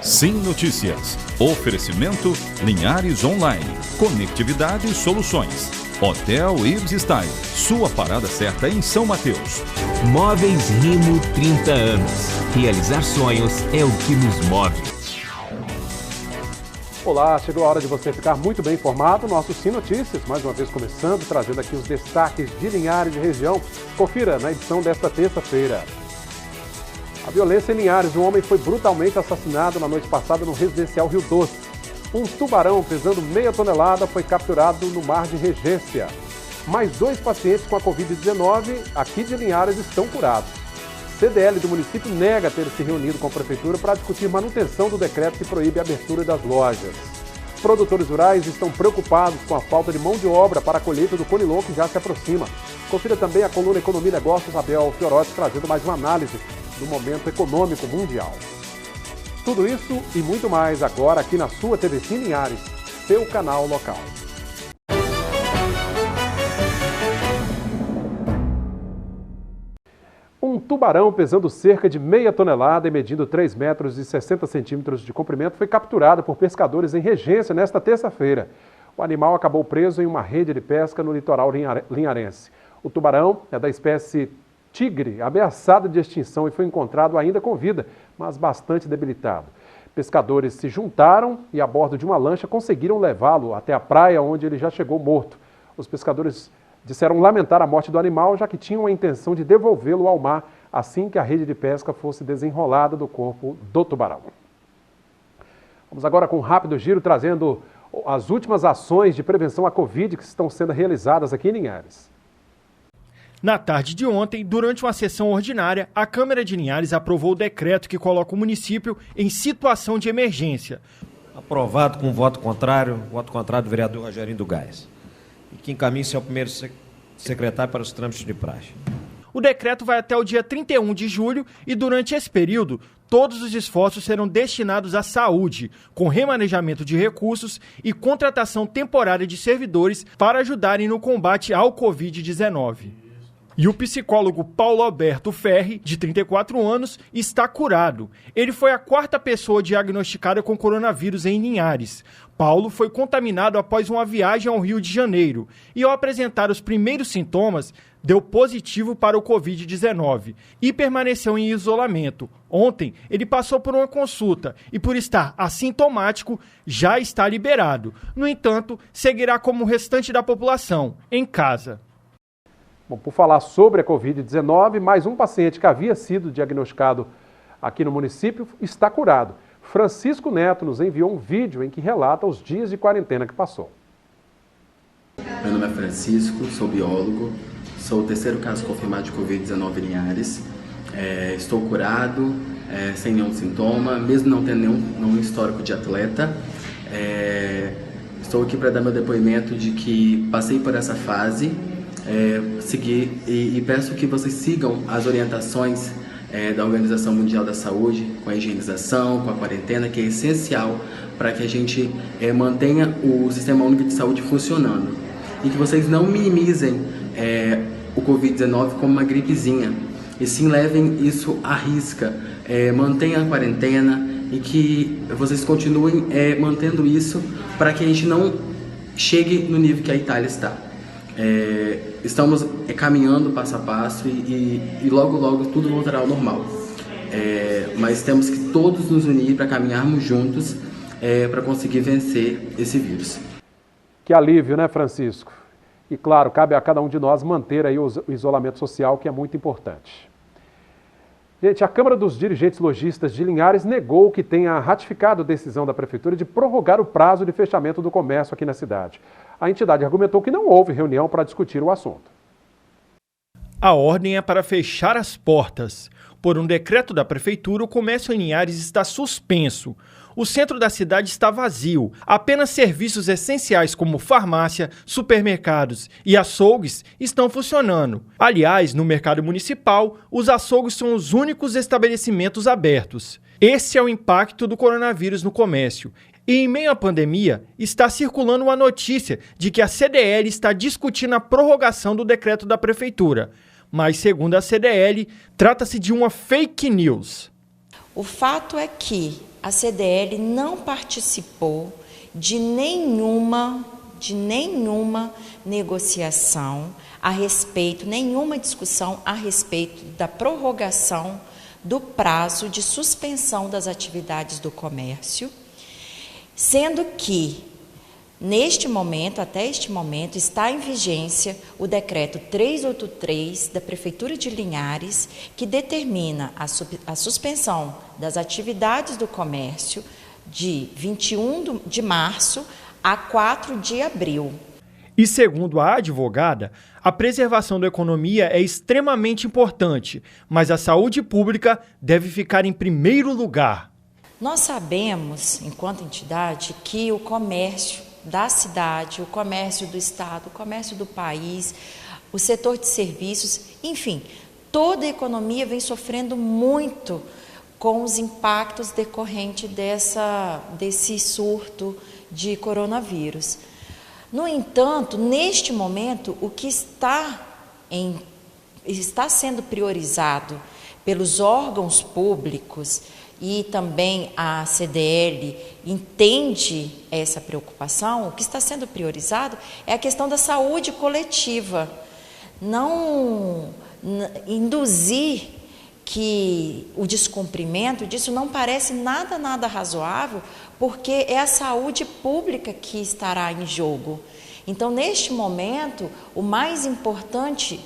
Sim Notícias. Oferecimento Linhares Online. Conectividade e soluções. Hotel Ibis Style. Sua parada certa em São Mateus. Móveis Rimo 30 anos. Realizar sonhos é o que nos move. Olá, chegou a hora de você ficar muito bem informado. Nosso Sim Notícias, mais uma vez começando, trazendo aqui os destaques de Linhares e região. Confira na edição desta terça-feira. A violência em Linhares. Um homem foi brutalmente assassinado na noite passada no residencial Rio Doce. Um tubarão pesando meia tonelada foi capturado no mar de Regência. Mais 2 pacientes com a Covid-19 aqui de Linhares estão curados. CDL do município nega ter se reunido com a prefeitura para discutir manutenção do decreto que proíbe a abertura das lojas. Produtores rurais estão preocupados com a falta de mão de obra para a colheita do conilon que já se aproxima. Confira também a coluna Economia e Negócios, Abel Fiorotti, trazendo mais uma análise do momento econômico mundial. Tudo isso e muito mais agora aqui na sua TV Sim Linhares, seu canal local. Um tubarão pesando cerca de meia tonelada e medindo 3 metros e 60 centímetros de comprimento foi capturado por pescadores em Regência nesta terça-feira. O animal acabou preso em uma rede de pesca no litoral linharense. O tubarão é da espécie tigre, ameaçada de extinção, e foi encontrado ainda com vida, mas bastante debilitado. Pescadores se juntaram e, a bordo de uma lancha, conseguiram levá-lo até a praia, onde ele já chegou morto. Os pescadores disseram lamentar a morte do animal, já que tinham a intenção de devolvê-lo ao mar assim que a rede de pesca fosse desenrolada do corpo do tubarão. Vamos agora com um rápido giro, trazendo as últimas ações de prevenção à Covid que estão sendo realizadas aqui em Linhares. Na tarde de ontem, durante uma sessão ordinária, a Câmara de Linhares aprovou o decreto que coloca o município em situação de emergência. Aprovado com voto contrário do vereador Rogerinho do Gás, e que encaminha-se ao primeiro secretário para os trâmites de praxe. O decreto vai até o dia 31 de julho e, durante esse período, todos os esforços serão destinados à saúde, com remanejamento de recursos e contratação temporária de servidores para ajudarem no combate ao Covid-19. E o psicólogo Paulo Alberto Ferri, de 34 anos, está curado. Ele foi a 4ª pessoa diagnosticada com coronavírus em Linhares. Paulo foi contaminado após uma viagem ao Rio de Janeiro e, ao apresentar os primeiros sintomas, deu positivo para o Covid-19 e permaneceu em isolamento. Ontem, ele passou por uma consulta e, por estar assintomático, já está liberado. No entanto, seguirá como o restante da população, em casa. Bom, por falar sobre a Covid-19, mais um paciente que havia sido diagnosticado aqui no município está curado. Francisco Neto nos enviou um vídeo em que relata os dias de quarentena que passou. Meu nome é Francisco, sou biólogo, sou o 3º caso confirmado de Covid-19 em Linhares. Estou curado, sem nenhum sintoma, mesmo não tendo nenhum histórico de atleta. Estou aqui para dar meu depoimento de que passei por essa fase, seguir e peço que vocês sigam as orientações da Organização Mundial da Saúde, com a higienização, com a quarentena, que é essencial para que a gente mantenha o Sistema Único de Saúde funcionando. E que vocês não minimizem o Covid-19 como uma gripezinha, e sim levem isso à risca, mantenham a quarentena e que vocês continuem mantendo isso para que a gente não chegue no nível que a Itália está. Estamos caminhando passo a passo e logo logo tudo voltará ao normal, mas temos que todos nos unir para caminharmos juntos para conseguir vencer esse vírus. Que alívio, né, Francisco? E claro, cabe a cada um de nós manter aí o isolamento social, que é muito importante. Gente, a Câmara dos Dirigentes Lojistas de Linhares negou que tenha ratificado a decisão da Prefeitura de prorrogar o prazo de fechamento do comércio aqui na cidade. A entidade argumentou que não houve reunião para discutir o assunto. A ordem é para fechar as portas. Por um decreto da Prefeitura, o comércio em Linhares está suspenso. O centro da cidade está vazio. Apenas serviços essenciais como farmácia, supermercados e açougues estão funcionando. Aliás, no mercado municipal, os açougues são os únicos estabelecimentos abertos. Esse é o impacto do coronavírus no comércio. E em meio à pandemia, está circulando uma notícia de que a CDL está discutindo a prorrogação do decreto da Prefeitura. Mas, segundo a CDL, trata-se de uma fake news. O fato é que a CDL não participou de nenhuma negociação a respeito, nenhuma discussão a respeito da prorrogação do prazo de suspensão das atividades do comércio, sendo que, até este momento, está em vigência o decreto 383 da Prefeitura de Linhares, que determina a suspensão das atividades do comércio de 21 de março a 4 de abril. E segundo a advogada, a preservação da economia é extremamente importante, mas a saúde pública deve ficar em primeiro lugar. Nós sabemos, enquanto entidade, que o comércio da cidade, o comércio do estado, o comércio do país, o setor de serviços, enfim, toda a economia vem sofrendo muito com os impactos decorrentes desse surto de coronavírus. No entanto, neste momento, o que está sendo priorizado pelos órgãos públicos, e também a CDL entende essa preocupação, o que está sendo priorizado é a questão da saúde coletiva. Não induzir que o descumprimento disso não parece nada razoável, porque é a saúde pública que estará em jogo. Então, neste momento, o mais importante,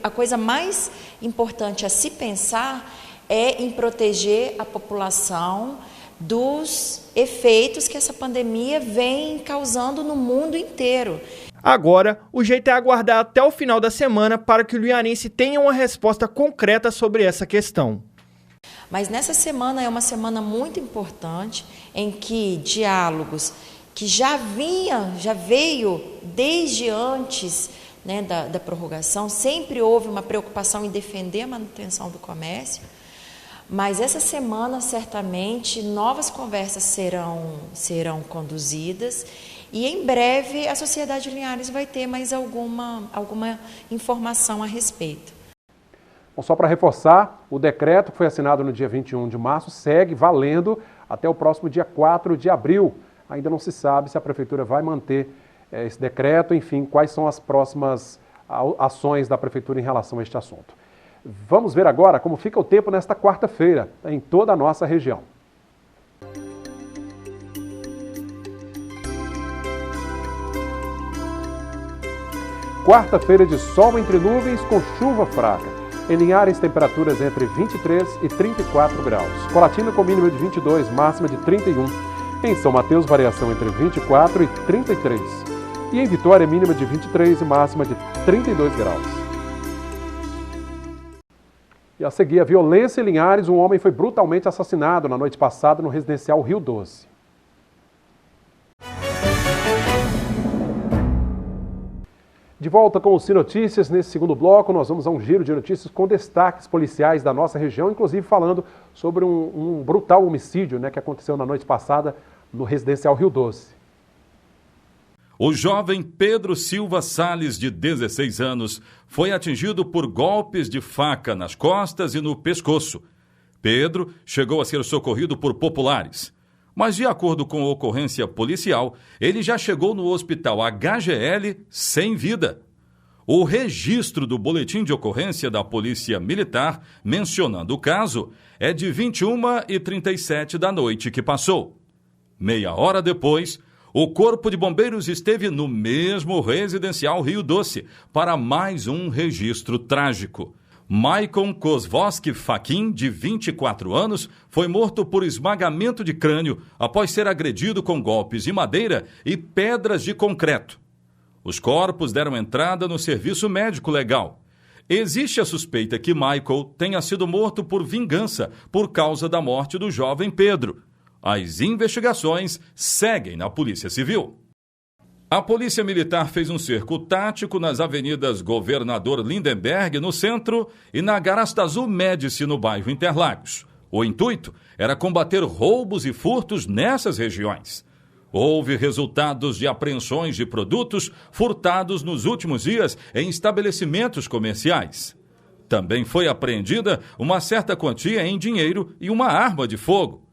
a coisa mais importante a se pensar é em proteger a população dos efeitos que essa pandemia vem causando no mundo inteiro. Agora, o jeito é aguardar até o final da semana para que o linharense tenha uma resposta concreta sobre essa questão. Mas nessa semana é uma semana muito importante em que diálogos que já veio desde antes, né, da prorrogação, sempre houve uma preocupação em defender a manutenção do comércio. Mas essa semana, certamente, novas conversas serão conduzidas e, em breve, a Sociedade Linhares vai ter mais alguma informação a respeito. Bom, só para reforçar, o decreto que foi assinado no dia 21 de março segue valendo até o próximo dia 4 de abril. Ainda não se sabe se a Prefeitura vai manter esse decreto, enfim, quais são as próximas ações da Prefeitura em relação a este assunto. Vamos ver agora como fica o tempo nesta quarta-feira, em toda a nossa região. Quarta-feira de sol entre nuvens com chuva fraca. Em Linhares, temperaturas entre 23 e 34 graus. Colatina com mínima de 22, máxima de 31. Em São Mateus, variação entre 24 e 33. E em Vitória, mínima de 23 e máxima de 32 graus. E a seguir, a violência em Linhares, um homem foi brutalmente assassinado na noite passada no residencial Rio Doce. De volta com o Sinotícias, nesse segundo bloco nós vamos a um giro de notícias com destaques policiais da nossa região, inclusive falando sobre um brutal homicídio, né, que aconteceu na noite passada no residencial Rio Doce. O jovem Pedro Silva Salles, de 16 anos, foi atingido por golpes de faca nas costas e no pescoço. Pedro chegou a ser socorrido por populares, mas de acordo com a ocorrência policial, ele já chegou no hospital HGL sem vida. O registro do boletim de ocorrência da Polícia Militar, mencionando o caso, é de 21h37 da noite que passou. Meia hora depois, o Corpo de Bombeiros esteve no mesmo residencial Rio Doce para mais um registro trágico. Maicon Kozwoski Faquin, de 24 anos, foi morto por esmagamento de crânio após ser agredido com golpes de madeira e pedras de concreto. Os corpos deram entrada no serviço médico legal. Existe a suspeita que Michael tenha sido morto por vingança por causa da morte do jovem Pedro. As investigações seguem na Polícia Civil. A Polícia Militar fez um cerco tático nas avenidas Governador Lindenberg, no centro, e na Garastazul Médici, no bairro Interlagos. O intuito era combater roubos e furtos nessas regiões. Houve resultados de apreensões de produtos furtados nos últimos dias em estabelecimentos comerciais. Também foi apreendida uma certa quantia em dinheiro e uma arma de fogo.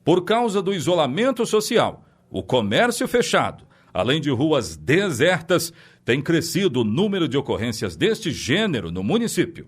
Por causa do isolamento social, o comércio fechado, além de ruas desertas, tem crescido o número de ocorrências deste gênero no município.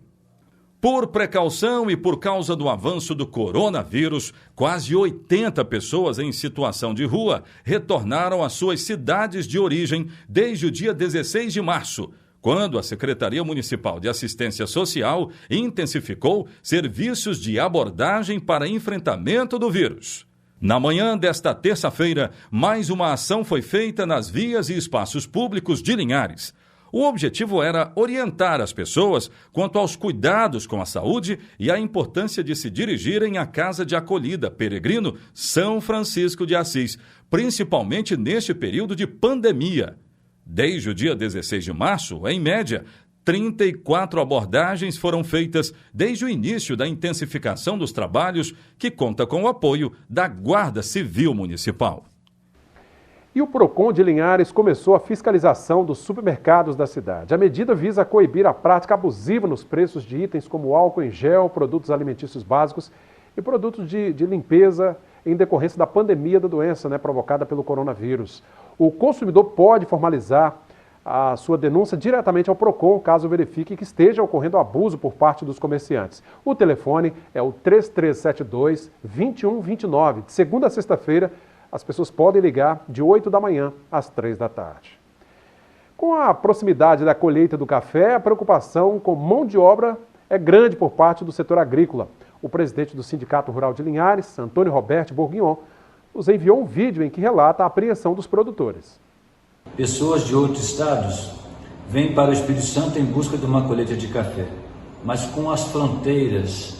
Por precaução e por causa do avanço do coronavírus, quase 80 pessoas em situação de rua retornaram às suas cidades de origem desde o dia 16 de março, quando a Secretaria Municipal de Assistência Social intensificou serviços de abordagem para enfrentamento do vírus. Na manhã desta terça-feira, mais uma ação foi feita nas vias e espaços públicos de Linhares. O objetivo era orientar as pessoas quanto aos cuidados com a saúde e a importância de se dirigirem à Casa de Acolhida Peregrino São Francisco de Assis, principalmente neste período de pandemia. Desde o dia 16 de março, em média, 34 abordagens foram feitas desde o início da intensificação dos trabalhos, que conta com o apoio da Guarda Civil Municipal. E o PROCON de Linhares começou a fiscalização dos supermercados da cidade. A medida visa coibir a prática abusiva nos preços de itens como álcool em gel, produtos alimentícios básicos e produtos de limpeza em decorrência da pandemia da doença, provocada pelo coronavírus. O consumidor pode formalizar a sua denúncia diretamente ao PROCON, caso verifique que esteja ocorrendo abuso por parte dos comerciantes. O telefone é o 3372-2129. De segunda a sexta-feira, as pessoas podem ligar de 8 da manhã às 3 da tarde. Com a proximidade da colheita do café, a preocupação com mão de obra é grande por parte do setor agrícola. O presidente do Sindicato Rural de Linhares, Antônio Roberto Bourguignon, nos enviou um vídeo em que relata a apreensão dos produtores. Pessoas de outros estados vêm para o Espírito Santo em busca de uma colheita de café, mas com as fronteiras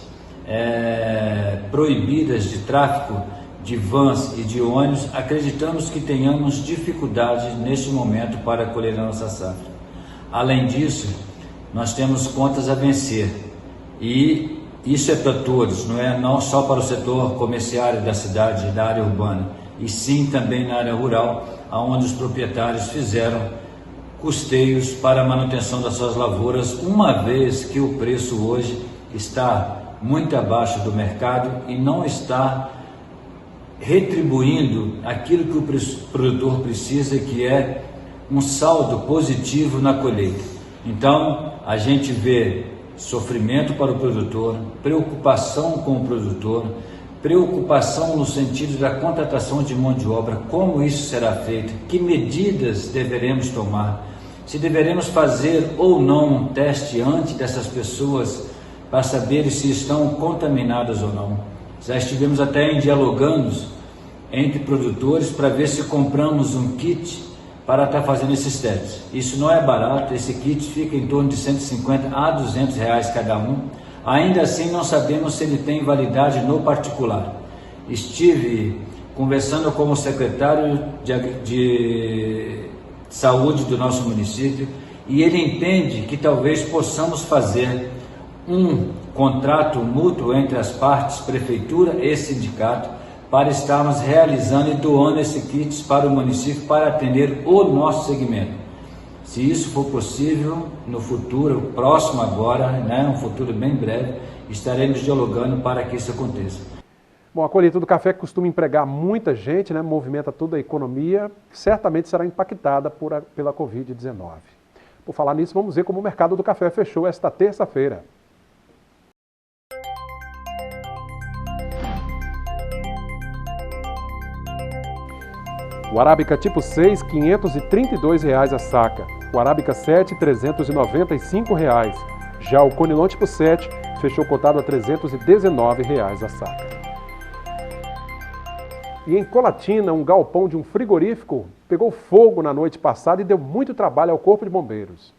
proibidas de tráfego de vans e de ônibus, acreditamos que tenhamos dificuldade neste momento para colher a nossa safra. Além disso, nós temos contas a vencer e isso é para todos, não só para o setor comerciário da cidade, da área urbana, e sim também na área rural, onde os proprietários fizeram custeios para a manutenção das suas lavouras, uma vez que o preço hoje está muito abaixo do mercado e não está retribuindo aquilo que o produtor precisa, que é um saldo positivo na colheita. Então, a gente vê sofrimento para o produtor, preocupação com o produtor, preocupação no sentido da contratação de mão de obra, como isso será feito, que medidas deveremos tomar, se deveremos fazer ou não um teste antes dessas pessoas para saber se estão contaminadas ou não. Já estivemos até dialogando entre produtores para ver se compramos um kit para estar fazendo esses testes. Isso não é barato, esse kit fica em torno de 150 a 200 reais cada um. Ainda assim não sabemos se ele tem validade no particular. Estive conversando com o secretário de saúde do nosso município e ele entende que talvez possamos fazer um contrato mútuo entre as partes, prefeitura e sindicato, para estarmos realizando e doando esse kit para o município para atender o nosso segmento. Se isso for possível, no futuro, próximo agora, um futuro bem breve, estaremos dialogando para que isso aconteça. Bom, a colheita do café costuma empregar muita gente, movimenta toda a economia, que certamente será impactada pela Covid-19. Por falar nisso, vamos ver como o mercado do café fechou esta terça-feira. O Arábica tipo 6, R$ 532 a saca. O Arábica 7, R$ 395. Já o Conilon tipo 7 fechou cotado a R$ 319 a saca. E em Colatina, um galpão de um frigorífico pegou fogo na noite passada e deu muito trabalho ao Corpo de Bombeiros.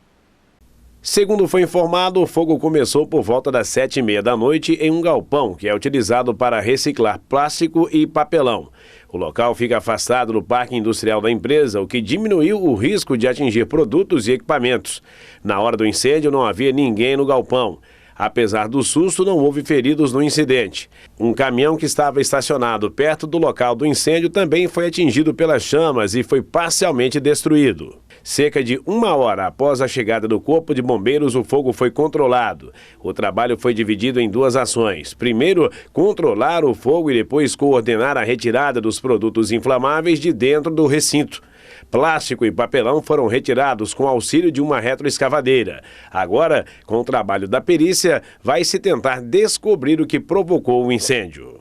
Segundo foi informado, o fogo começou por volta das 7h30 da noite em um galpão que é utilizado para reciclar plástico e papelão. O local fica afastado do parque industrial da empresa, o que diminuiu o risco de atingir produtos e equipamentos. Na hora do incêndio não havia ninguém no galpão. Apesar do susto, não houve feridos no incidente. Um caminhão que estava estacionado perto do local do incêndio também foi atingido pelas chamas e foi parcialmente destruído. Cerca de 1 hora após a chegada do Corpo de Bombeiros, o fogo foi controlado. O trabalho foi dividido em 2 ações. Primeiro, controlar o fogo e depois coordenar a retirada dos produtos inflamáveis de dentro do recinto. Plástico e papelão foram retirados com auxílio de uma retroescavadeira. Agora, com o trabalho da perícia, vai se tentar descobrir o que provocou o incêndio.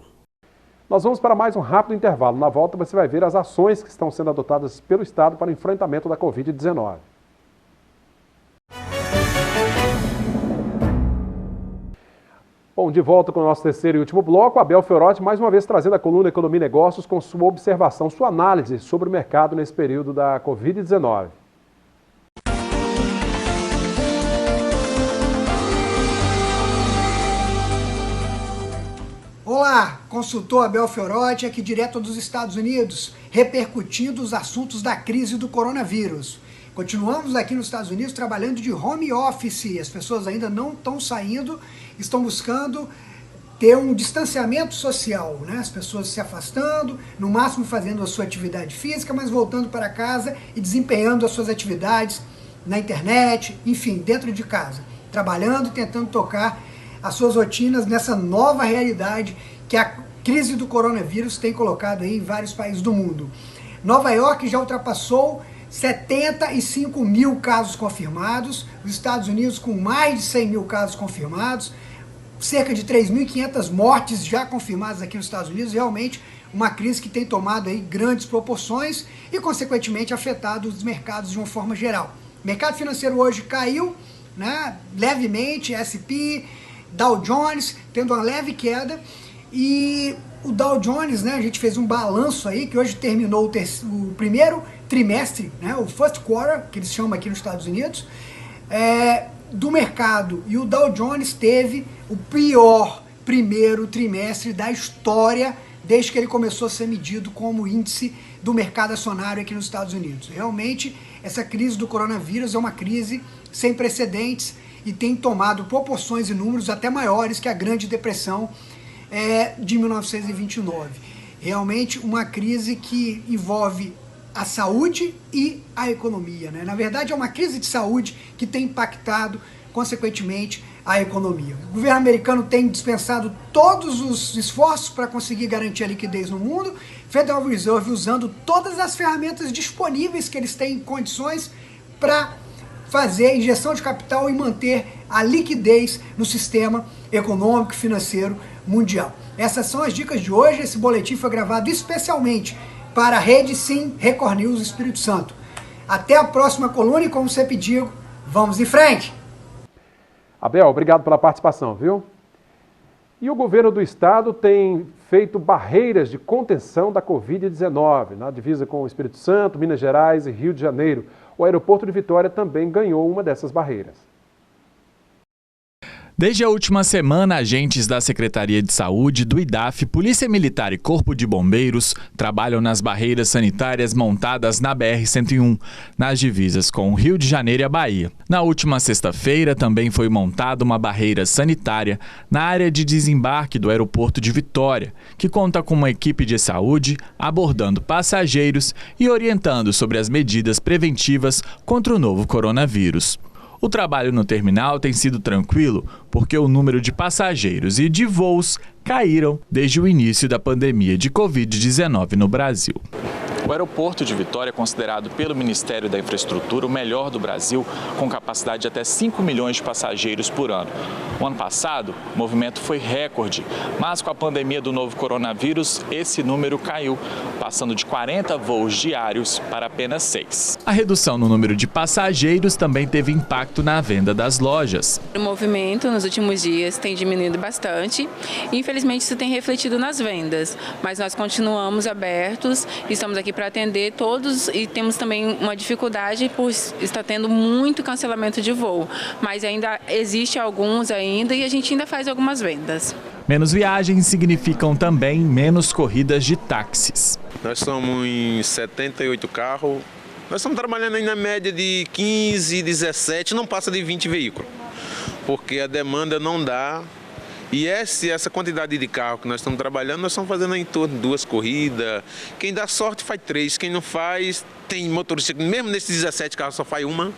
Nós vamos para mais um rápido intervalo. Na volta você vai ver as ações que estão sendo adotadas pelo Estado para o enfrentamento da Covid-19. Bom, de volta com o nosso terceiro e último bloco, Abel Fiorotti mais uma vez trazendo a coluna Economia e Negócios com sua observação, sua análise sobre o mercado nesse período da Covid-19. Olá, consultor Abel Fiorotti aqui direto dos Estados Unidos, repercutindo os assuntos da crise do coronavírus. Continuamos aqui nos Estados Unidos trabalhando de home office, as pessoas ainda não estão saindo, estão buscando ter um distanciamento social, né? As pessoas se afastando, no máximo fazendo a sua atividade física, mas voltando para casa e desempenhando as suas atividades na internet, enfim, dentro de casa, trabalhando e tentando tocar as suas rotinas nessa nova realidade que a crise do coronavírus tem colocado aí em vários países do mundo. Nova York já ultrapassou 75 mil casos confirmados, os Estados Unidos com mais de 100 mil casos confirmados, cerca de 3.500 mortes já confirmadas aqui nos Estados Unidos, realmente uma crise que tem tomado aí grandes proporções e, consequentemente, afetado os mercados de uma forma geral. O mercado financeiro hoje caiu, né, levemente, S&P, Dow Jones tendo uma leve queda, e o Dow Jones, né, a gente fez um balanço aí, que hoje terminou o primeiro trimestre, né, o first quarter, que eles chamam aqui nos Estados Unidos, do mercado. E o Dow Jones teve o pior primeiro trimestre da história, desde que ele começou a ser medido como índice do mercado acionário aqui nos Estados Unidos. Realmente, essa crise do coronavírus é uma crise sem precedentes e tem tomado proporções e números até maiores que a Grande Depressão de 1929. Realmente uma crise que envolve a saúde e a economia, né? Na verdade, é uma crise de saúde que tem impactado, consequentemente, a economia. O governo americano tem dispensado todos os esforços para conseguir garantir a liquidez no mundo, Federal Reserve usando todas as ferramentas disponíveis que eles têm condições para fazer injeção de capital e manter a liquidez no sistema econômico e financeiro mundial. Essas são as dicas de hoje. Esse boletim foi gravado especialmente para a Rede Sim Record News Espírito Santo. Até a próxima coluna e, como sempre digo, vamos em frente! Abel, obrigado pela participação, viu? E o governo do estado tem feito barreiras de contenção da Covid-19 na divisa com o Espírito Santo, Minas Gerais e Rio de Janeiro. O aeroporto de Vitória também ganhou uma dessas barreiras. Desde a última semana, agentes da Secretaria de Saúde, do IDAF, Polícia Militar e Corpo de Bombeiros trabalham nas barreiras sanitárias montadas na BR-101, nas divisas com o Rio de Janeiro e a Bahia. Na última sexta-feira, também foi montada uma barreira sanitária na área de desembarque do aeroporto de Vitória, que conta com uma equipe de saúde abordando passageiros e orientando sobre as medidas preventivas contra o novo coronavírus. O trabalho no terminal tem sido tranquilo porque o número de passageiros e de voos caíram desde o início da pandemia de Covid-19 no Brasil. O aeroporto de Vitória é considerado pelo Ministério da Infraestrutura o melhor do Brasil, com capacidade de até 5 milhões de passageiros por ano. O ano passado, o movimento foi recorde, mas com a pandemia do novo coronavírus, esse número caiu, passando de 40 voos diários para apenas 6. A redução no número de passageiros também teve impacto na venda das lojas. O movimento nos últimos dias tem diminuído bastante e, infelizmente, isso tem refletido nas vendas, mas nós continuamos abertos, estamos aqui para atender todos e temos também uma dificuldade por estar tendo muito cancelamento de voo, mas ainda existe alguns ainda e a gente ainda faz algumas vendas. Menos viagens significam também menos corridas de táxis. Nós somos em 78 carros, nós estamos trabalhando aí na média de 15, 17, não passa de 20 veículos, porque a demanda não dá E essa quantidade de carro que nós estamos trabalhando, nós estamos fazendo em torno de 2 corridas. Quem dá sorte faz 3, quem não faz, tem motorista, mesmo nesses 17 carros só faz uma.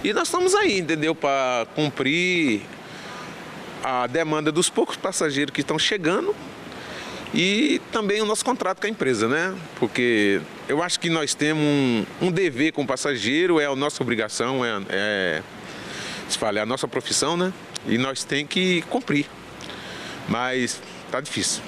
E nós estamos aí, entendeu? Para cumprir a demanda dos poucos passageiros que estão chegando e também o nosso contrato com a empresa, né? Porque eu acho que nós temos um dever com o passageiro, é a nossa obrigação, é a nossa profissão, né? E nós temos que cumprir. Mas tá difícil.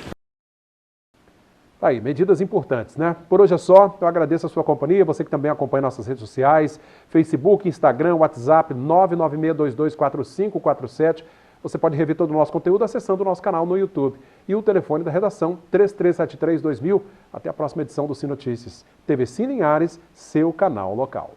Aí, medidas importantes, né? Por hoje é só. Eu agradeço a sua companhia, você que também acompanha nossas redes sociais, Facebook, Instagram, WhatsApp, 996224547. Você pode rever todo o nosso conteúdo acessando o nosso canal no YouTube. E o telefone da redação, 3373-2000. Até a próxima edição do Sim Notícias. TV Sim Linhares, seu canal local.